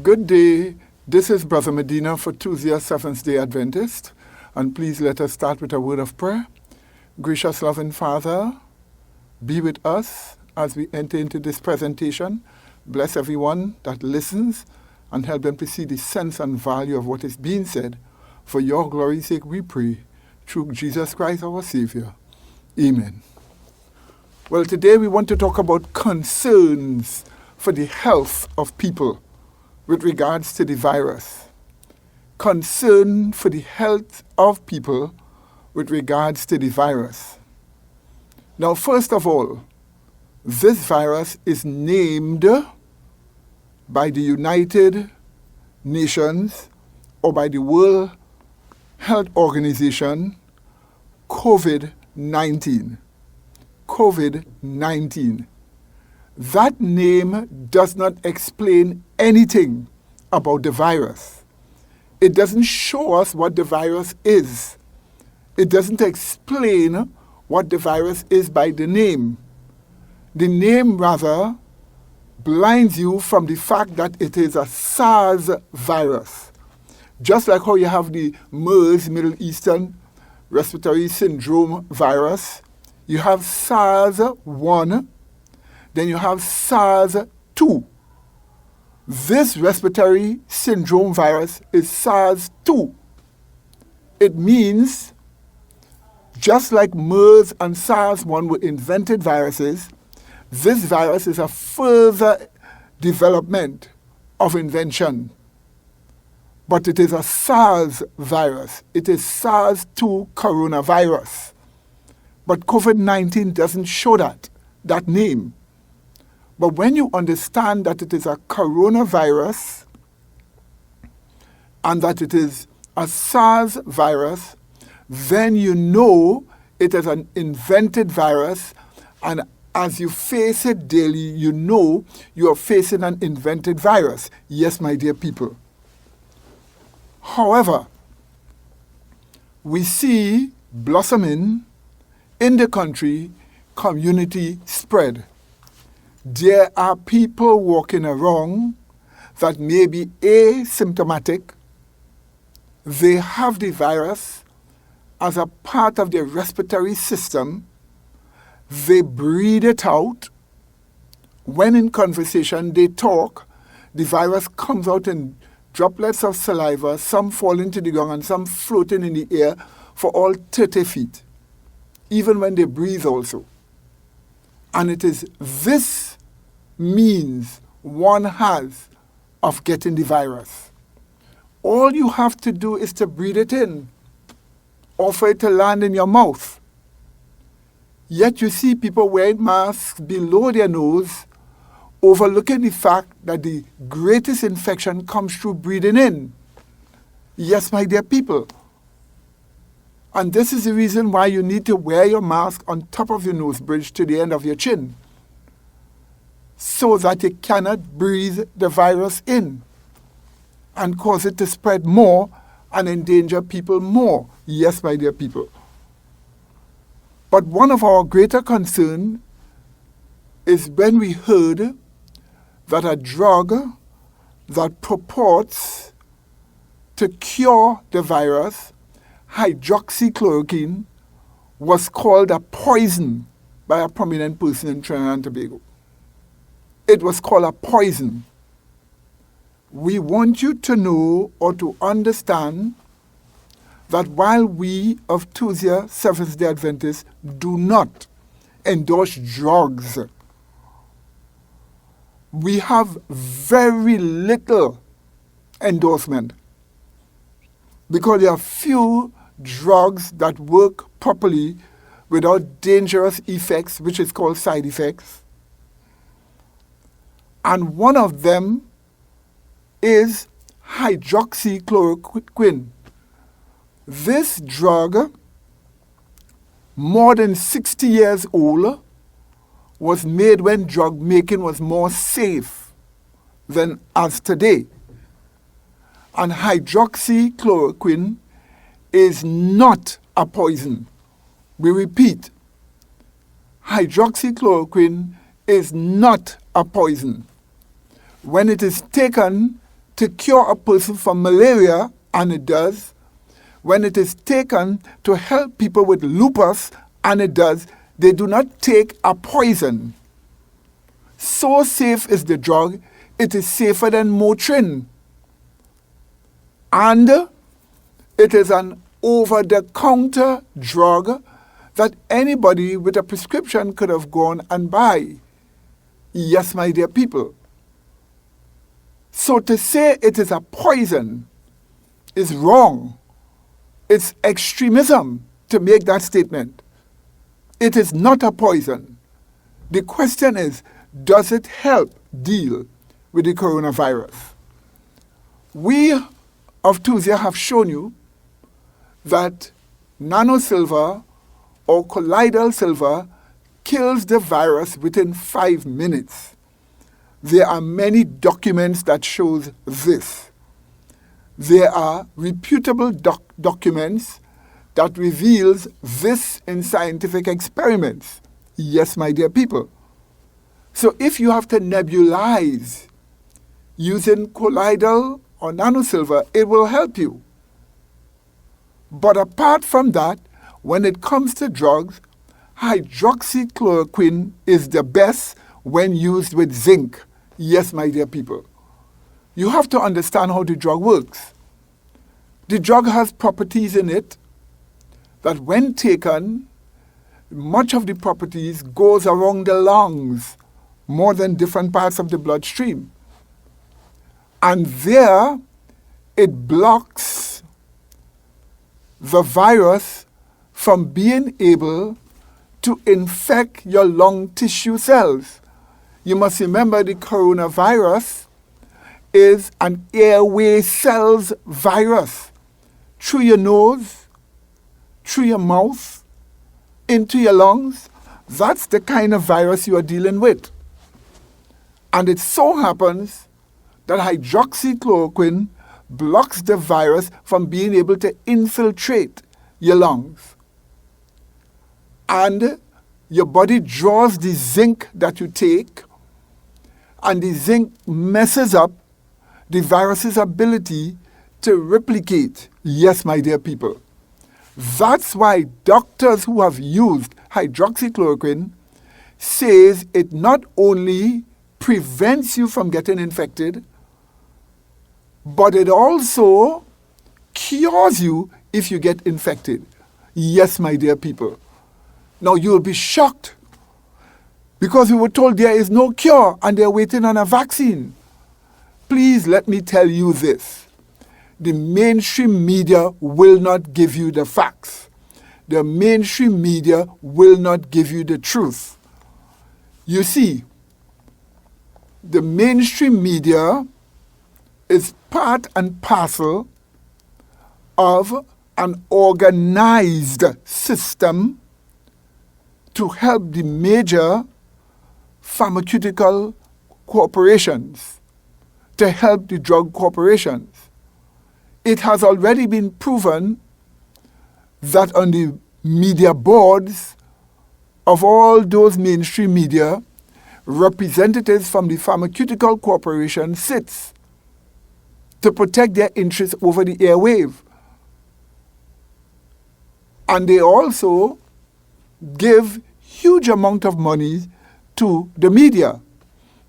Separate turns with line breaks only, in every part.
Good day. This is Brother Medina for Tuesday, Seventh-day Adventist. And please let us start with a word of prayer. Gracious, loving Father, be with us as we enter into this presentation. Bless everyone that listens and help them to see the sense and value of what is being said. For your glory's sake we pray, through Jesus Christ our Savior. Amen. Well, today we want to talk about concerns for the health of people with regards to the virus. Concern for the health of people with regards to the virus. Now, first of all, this virus is named by the United Nations or by the World Health Organization COVID-19. COVID-19. That name does not explain anything about the virus. It doesn't show us what the virus is. It doesn't explain what the virus is by the name. The name, rather, blinds you from the fact that it is a SARS virus. Just like how you have the MERS, Middle Eastern Respiratory Syndrome virus, you have SARS-1, then you have SARS-2. This respiratory syndrome virus is SARS-2. It means, just like MERS and SARS-1 were invented viruses, this virus is a further development of invention. But it is a SARS virus. It is SARS-2 coronavirus. But COVID-19 doesn't show that name. But when you understand that it is a coronavirus and that it is a SARS virus, then you know it is an invented virus, and as you face it daily, you know you are facing an invented virus. Yes, my dear people. However, we see blossoming in the country community spread. There are people walking around that may be asymptomatic. They have the virus as a part of their respiratory system. They breathe it out. When in conversation they talk, the virus comes out in droplets of saliva, some fall into the ground and some floating in the air for all 30 feet, even when they breathe also. And it is this means one has of getting the virus. All you have to do is to breathe it in, or for it to land in your mouth. Yet you see people wearing masks below their nose, overlooking the fact that the greatest infection comes through breathing in. Yes, my dear people. And this is the reason why you need to wear your mask on top of your nose bridge to the end of your chin, so that you cannot breathe the virus in and cause it to spread more and endanger people more. Yes, my dear people. But one of our greater concerns is when we heard that a drug that purports to cure the virus, hydroxychloroquine, was called a poison by a prominent person in Trinidad and Tobago. It was called a poison. We want you to know or to understand that while we of Tuesday Seventh-day Adventists do not endorse drugs, we have very little endorsement, because there are few drugs that work properly without dangerous effects, which is called side effects. And one of them is hydroxychloroquine. This drug, more than 60 years old, was made when drug making was more safe than as today. And hydroxychloroquine is not a poison. We repeat, hydroxychloroquine is not a poison. When it is taken to cure a person from malaria, and it does. When it is taken to help people with lupus, and it does, they do not take a poison. So safe is the drug, it is safer than Motrin. And it is an over-the-counter drug that anybody with a prescription could have gone and buy. Yes, my dear people. So to say it is a poison is wrong. It's extremism to make that statement. It is not a poison. The question is, does it help deal with the coronavirus? We of Tuzia have shown you that nanosilver or colloidal silver kills the virus within 5 minutes. There are many documents that shows this. There are reputable documents that reveals this in scientific experiments. Yes, my dear people. So if you have to nebulize using colloidal or nanosilver, it will help you. But apart from that, when it comes to drugs, hydroxychloroquine is the best when used with zinc. Yes, my dear people. You have to understand how the drug works. The drug has properties in it that when taken, much of the properties goes around the lungs more than different parts of the bloodstream. And there, it blocks the virus from being able to infect your lung tissue cells. You must remember the coronavirus is an airway cells virus. Through your nose, through your mouth, into your lungs. That's the kind of virus you are dealing with. And it so happens that hydroxychloroquine blocks the virus from being able to infiltrate your lungs. And your body draws the zinc that you take, and the zinc messes up the virus's ability to replicate. Yes, my dear people. That's why doctors who have used hydroxychloroquine says it not only prevents you from getting infected, but it also cures you if you get infected. Yes, my dear people. Now you will be shocked because we were told there is no cure and they're waiting on a vaccine. Please let me tell you this. The mainstream media will not give you the facts. The mainstream media will not give you the truth. You see, the mainstream media is part and parcel of an organized system to help the major pharmaceutical corporations, to help the drug corporations. It has already been proven that on the media boards of all those mainstream media, representatives from the pharmaceutical corporation sits to protect their interests over the airwave. And they also give huge amount of money to the media.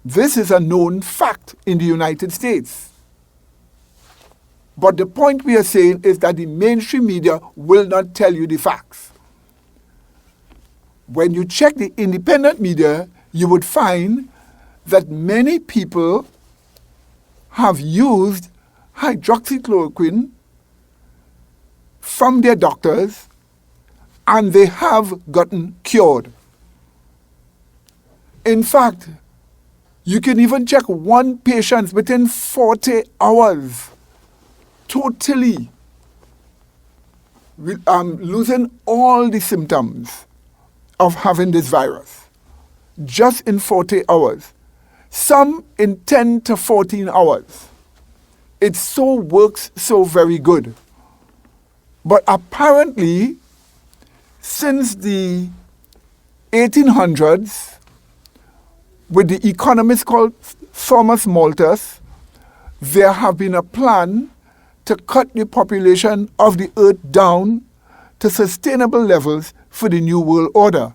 This is a known fact in the United States. But the point we are saying is that the mainstream media will not tell you the facts. When you check the independent media, you would find that many people have used hydroxychloroquine from their doctors and they have gotten cured. In fact, you can even check one patient within 40 hours, totally losing all the symptoms of having this virus, just in 40 hours. Some in 10 to 14 hours. It so works so very good. But apparently, since the 1800s, with the economist called Thomas Malthus, there have been a plan to cut the population of the earth down to sustainable levels for the New World Order.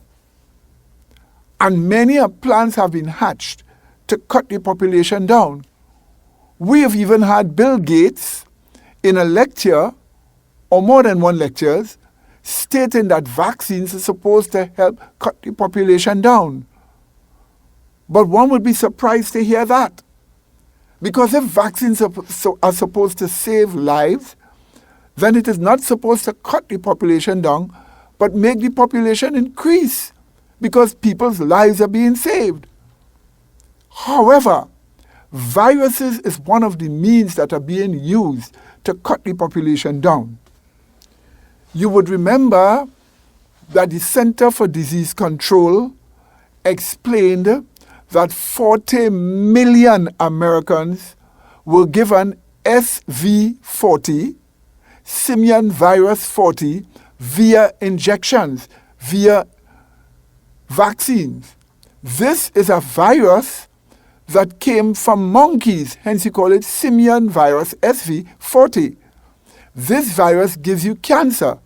And many plans have been hatched to cut the population down. We have even had Bill Gates in a lecture, or more than one lectures, stating that vaccines are supposed to help cut the population down. But one would be surprised to hear that. Because if vaccines are supposed to save lives, then it is not supposed to cut the population down, but make the population increase, because people's lives are being saved. However, viruses is one of the means that are being used to cut the population down. You would remember that the Center for Disease Control explained that 40 million Americans were given SV40, simian virus 40, via injections, via vaccines. This is a virus that came from monkeys, hence you call it simian virus SV40. This virus gives you cancer.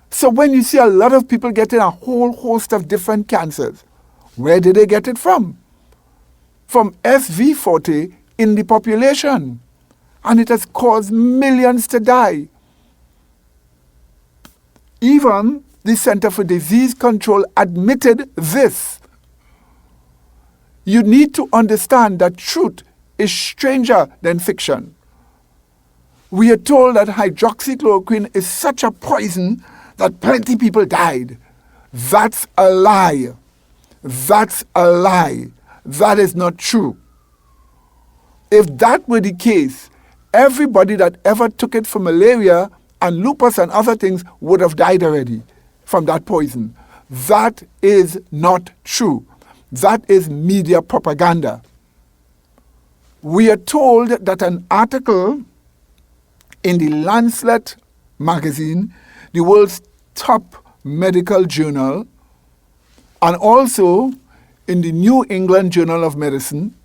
So when you see a lot of people getting a whole host of different cancers, where did they get it from? From SV40 in the population. And it has caused millions to die. Even the Center for Disease Control admitted this. You need to understand that truth is stranger than fiction. We are told that hydroxychloroquine is such a poison that plenty of people died. That's a lie. That's a lie. That is not true. If that were the case, everybody that ever took it for malaria and lupus and other things would have died already from that poison. That is not true. That is media propaganda. We are told that an article in the Lancet magazine, the world's top medical journal, and also in the New England Journal of Medicine,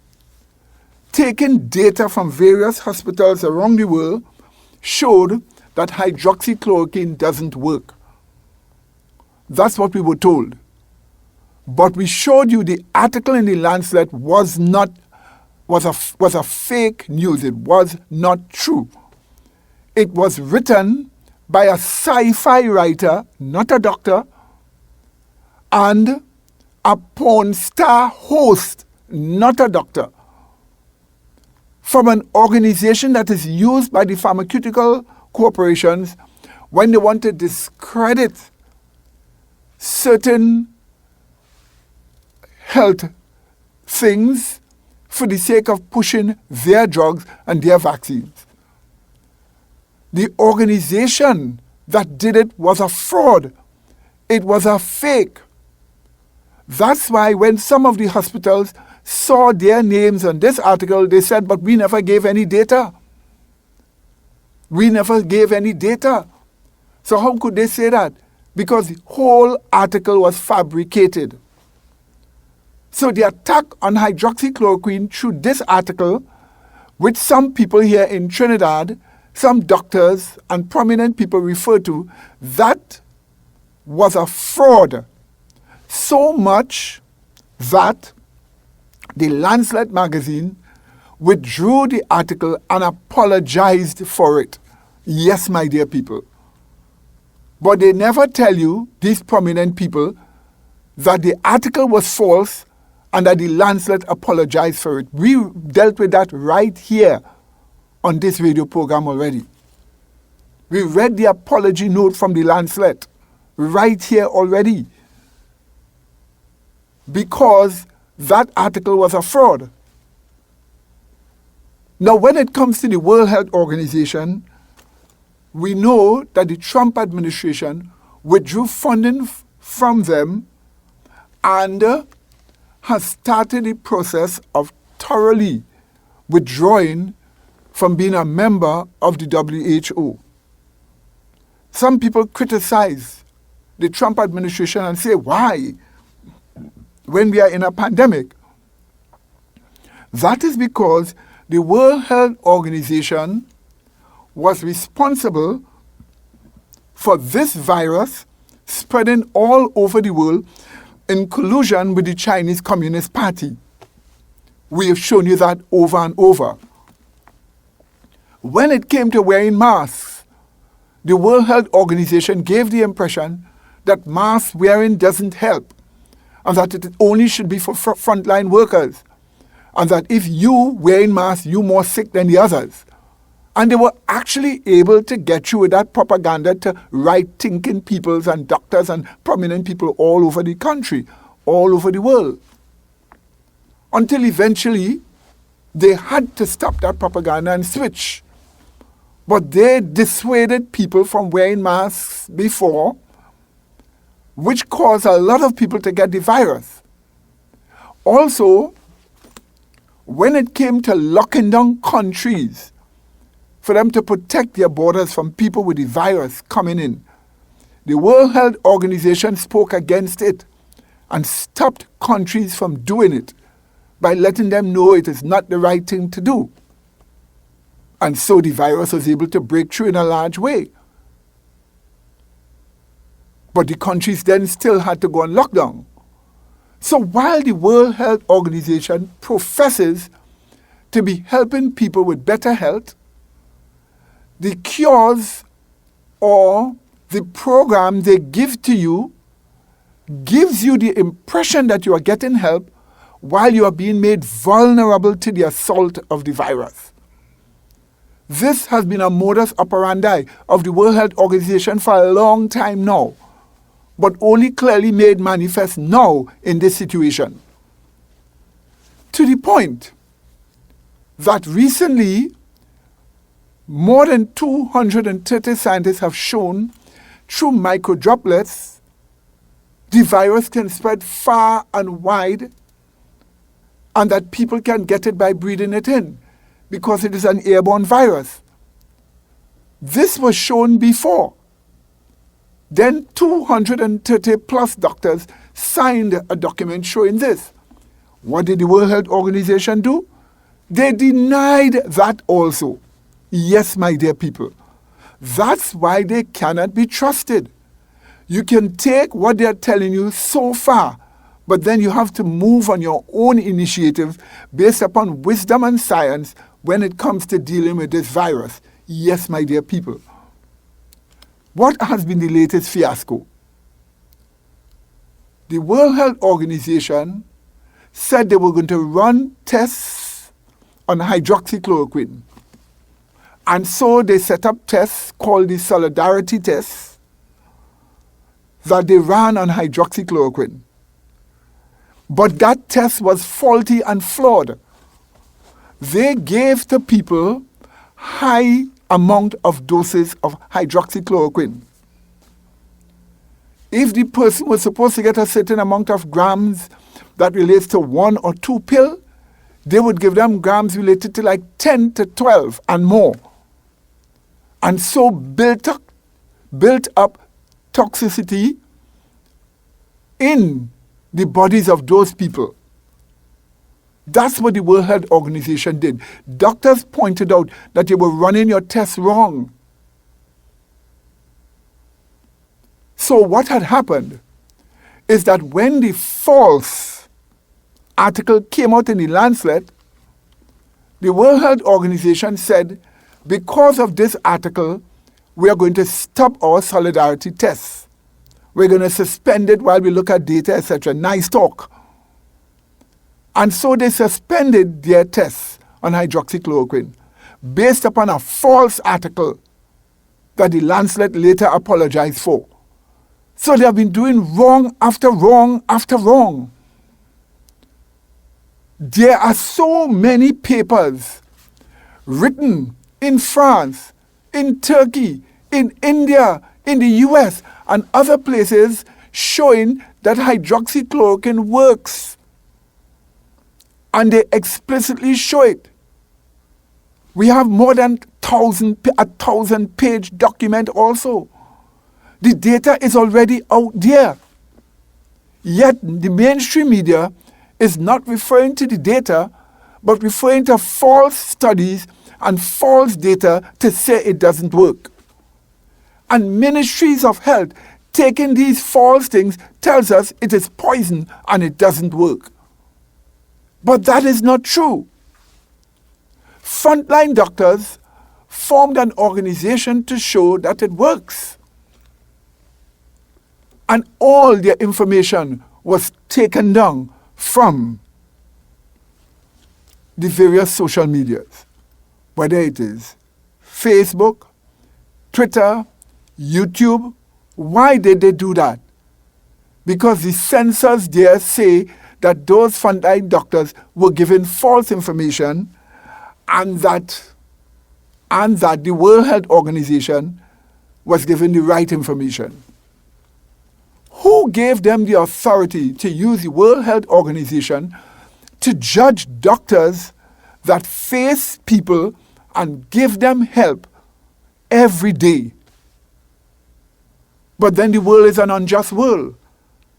taking data from various hospitals around the world, showed that hydroxychloroquine doesn't work. That's what we were told. But we showed you the article in the Lancet was a fake news. It was not true. It was written by a sci-fi writer, not a doctor, and a porn star host, not a doctor, from an organization that is used by the pharmaceutical corporations when they want to discredit certain health things for the sake of pushing their drugs and their vaccines. The organization that did it was a fraud. It was a fake. That's why when some of the hospitals saw their names on this article, they said, but we never gave any data. We never gave any data. So how could they say that? Because the whole article was fabricated. So the attack on hydroxychloroquine through this article, which some people here in Trinidad, some doctors and prominent people refer to, that was a fraud. So much that the Lancet magazine withdrew the article and apologized for it. Yes, my dear people. But they never tell you, these prominent people, that the article was false and that the Lancet apologized for it. We dealt with that right here on this radio program already. We read the apology note from the Lancet right here already, because that article was a fraud. Now, when it comes to the World Health Organization, we know that the Trump administration withdrew funding from them and has started the process of thoroughly withdrawing from being a member of the WHO. Some people criticize the Trump administration and say, why? When we are in a pandemic. That is because The World Health Organization was responsible for this virus spreading all over the world in collusion with the Chinese Communist Party. We have shown you that over and over. When it came to wearing masks, the World Health Organization gave the impression that mask wearing doesn't help, and that it only should be for frontline workers, and that if you wearing masks, you're more sick than the others. And they were actually able to get through with that propaganda to right-thinking peoples and doctors and prominent people all over the country, all over the world. Until eventually, they had to stop that propaganda and switch. But they dissuaded people from wearing masks before, which caused a lot of people to get the virus. Also, when it came to locking down countries for them to protect their borders from people with the virus coming in, the World Health Organization spoke against it and stopped countries from doing it by letting them know it is not the right thing to do. And so the virus was able to break through in a large way. But the countries then still had to go on lockdown. So while the World Health Organization professes to be helping people with better health, the cures or the program they give to you gives you the impression that you are getting help while you are being made vulnerable to the assault of the virus. This has been a modus operandi of the World Health Organization for a long time now, but only clearly made manifest now in this situation. To the point that recently, more than 230 scientists have shown through microdroplets the virus can spread far and wide, and that people can get it by breathing it in because it is an airborne virus. This was shown before. Then 230 plus doctors signed a document showing this. What did the World Health Organization do? They denied that also. Yes, my dear people. That's why they cannot be trusted. You can take what they are telling you so far, but then you have to move on your own initiative based upon wisdom and science when it comes to dealing with this virus. Yes, my dear people. What has been the latest fiasco? The World Health Organization said they were going to run tests on hydroxychloroquine. And so they set up tests called the Solidarity tests that they ran on hydroxychloroquine. But that test was faulty and flawed. They gave to people high amount of doses of hydroxychloroquine. If the person was supposed to get a certain amount of grams that relates to 1 or 2 pills, they would give them grams related to like 10 to 12 and more. And so built up toxicity in the bodies of those people. That's what the World Health Organization did. Doctors pointed out that you were running your tests wrong. So what had happened is that when the false article came out in the Lancet, the World Health Organization said, because of this article, we are going to stop our Solidarity tests. We're going to suspend it while we look at data, etc. Nice talk. And so they suspended their tests on hydroxychloroquine based upon a false article that the Lancet later apologized for. So they have been doing wrong after wrong after wrong. There are so many papers written in France, in Turkey, in India, in the US, and other places showing that hydroxychloroquine works. And they explicitly show it. We have more than a 1,000-page document also. The data is already out there. Yet the mainstream media is not referring to the data, but referring to false studies and false data to say it doesn't work. And ministries of health taking these false things tells us it is poison and it doesn't work. But that is not true. Frontline doctors formed an organization to show that it works. And all their information was taken down from the various social medias, whether it is Facebook, Twitter, YouTube. Why did they do that? Because the censors there say that those frontline doctors were given false information and that the World Health Organization was given the right information. Who gave them the authority to use the World Health Organization to judge doctors that face people and give them help every day? But then the world is an unjust world,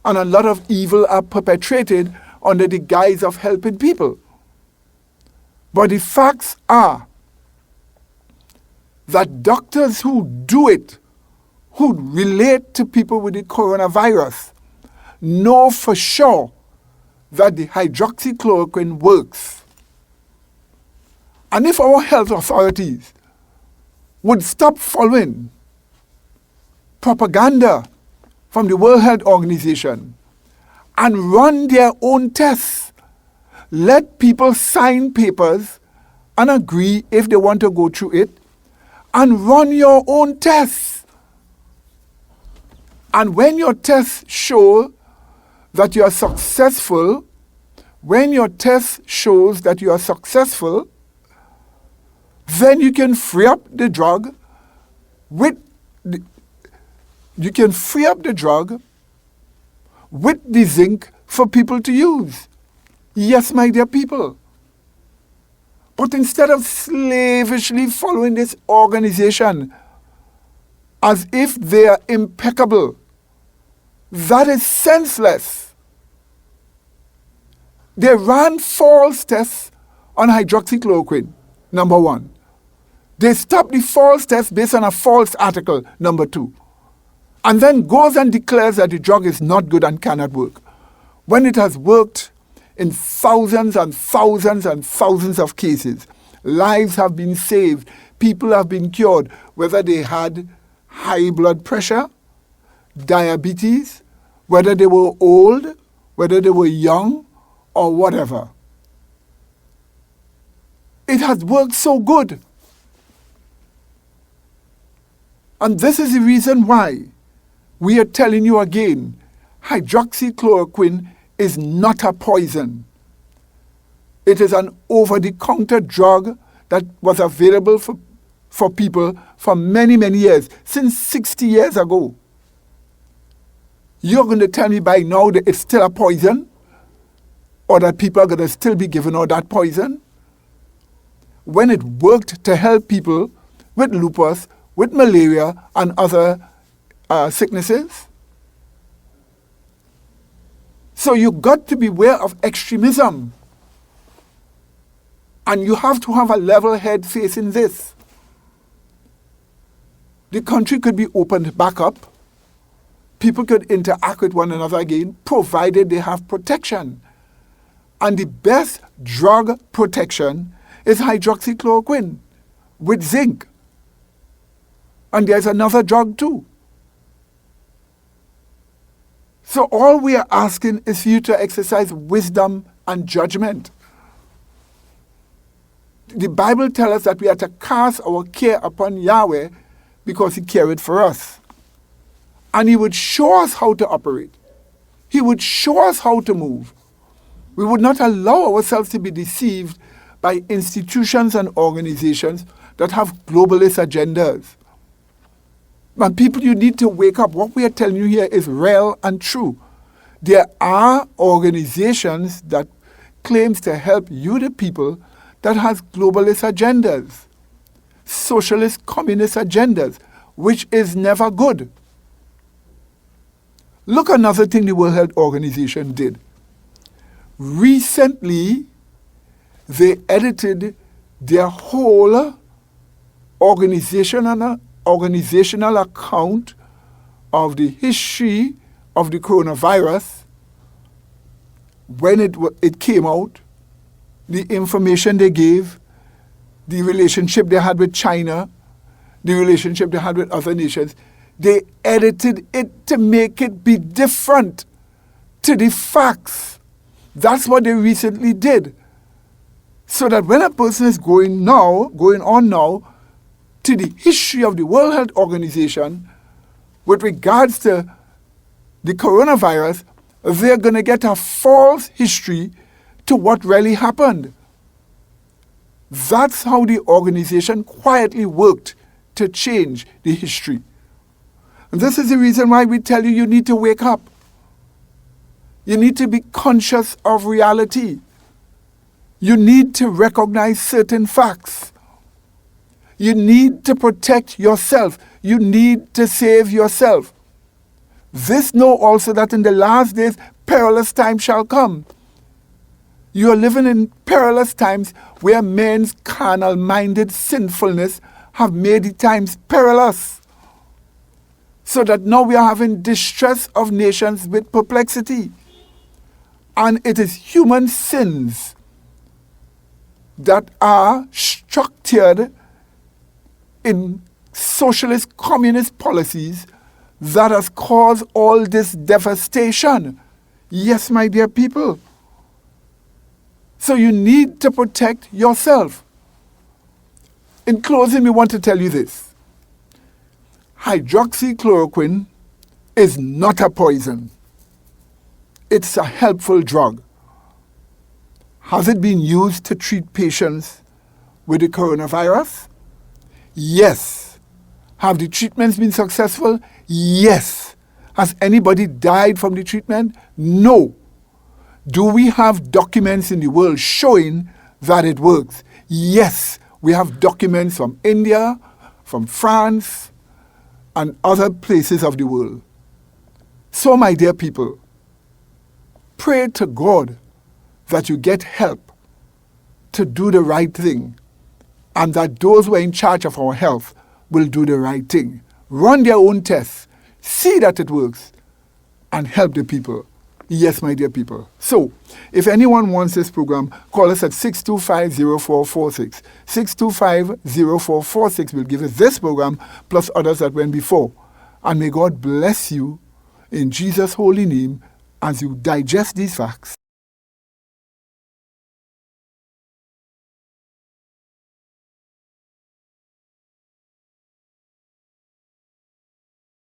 and a lot of evil are perpetrated under the guise of helping people. But the facts are that doctors who do it, who relate to people with the coronavirus, know for sure that the hydroxychloroquine works. And if our health authorities would stop following propaganda from the World Health Organization and run their own tests, let people sign papers and agree if they want to go through it, and run your own tests. And when your tests show that you are successful, then you can free up the drug with the zinc for people to use. Yes, my dear people. But instead of slavishly following this organization as if they are impeccable, that is senseless. They ran false tests on hydroxychloroquine, number one. They stopped the false test based on a false article, number two. And then goes and declares that the drug is not good and cannot work, when it has worked in thousands and thousands and thousands of cases. Lives have been saved. People have been cured, whether they had high blood pressure, diabetes, whether they were old, whether they were young, or whatever. It has worked so good. And this is the reason why we are telling you again, hydroxychloroquine is not a poison. It is an over-the-counter drug that was available for people for many, many years, since 60 years ago. You're going to tell me by now that it's still a poison? Or that people are going to still be given all that poison? When it worked to help people with lupus, with malaria, and other sicknesses? So you got to beware of extremism. And you have to have a level head facing this. The country could be opened back up. People could interact with one another again, provided they have protection. And the best drug protection is hydroxychloroquine with zinc. And there's another drug too. So all we are asking is for you to exercise wisdom and judgment. The Bible tells us that we are to cast our care upon Yahweh because He careth for us. And He would show us how to operate. He would show us how to move. We would not allow ourselves to be deceived by institutions and organizations that have globalist agendas. And people, you need to wake up. What we are telling you here is real and true. There are organizations that claims to help you, the people, that has globalist agendas, socialist, communist agendas, which is never good. Look, another thing the World Health Organization did. Recently, they edited their whole organizational account of the history of the coronavirus when it came out, the information they gave, the relationship they had with China, the relationship they had with other nations. They edited it to make it be different to the facts. That's what they recently did. So that when a person is going on now to the history of the World Health Organization with regards to the coronavirus, they're going to get a false history to what really happened. That's how the organization quietly worked to change the history. And this is the reason why we tell you, you need to wake up. You need to be conscious of reality. You need to recognize certain facts. You need to protect yourself. You need to save yourself. This know also that in the last days, perilous times shall come. You are living in perilous times where men's carnal-minded sinfulness have made the times perilous. So that now we are having distress of nations with perplexity. And it is human sins that are structured in socialist communist policies that has caused all this devastation. Yes, my dear people. So you need to protect yourself. In closing, we want to tell you this. Hydroxychloroquine is not a poison. It's a helpful drug. Has it been used to treat patients with the coronavirus? Yes. Have the treatments been successful? Yes. Has anybody died from the treatment? No. Do we have documents in the world showing that it works? Yes. We have documents from India, from France, and other places of the world. So, my dear people, pray to God that you get help to do the right thing, and that those who are in charge of our health will do the right thing. Run their own tests, see that it works, and help the people. Yes, my dear people. So, if anyone wants this program, call us at 625-0446. 625-0446 will give us this program, plus others that went before. And may God bless you in Jesus' holy name as you digest these facts.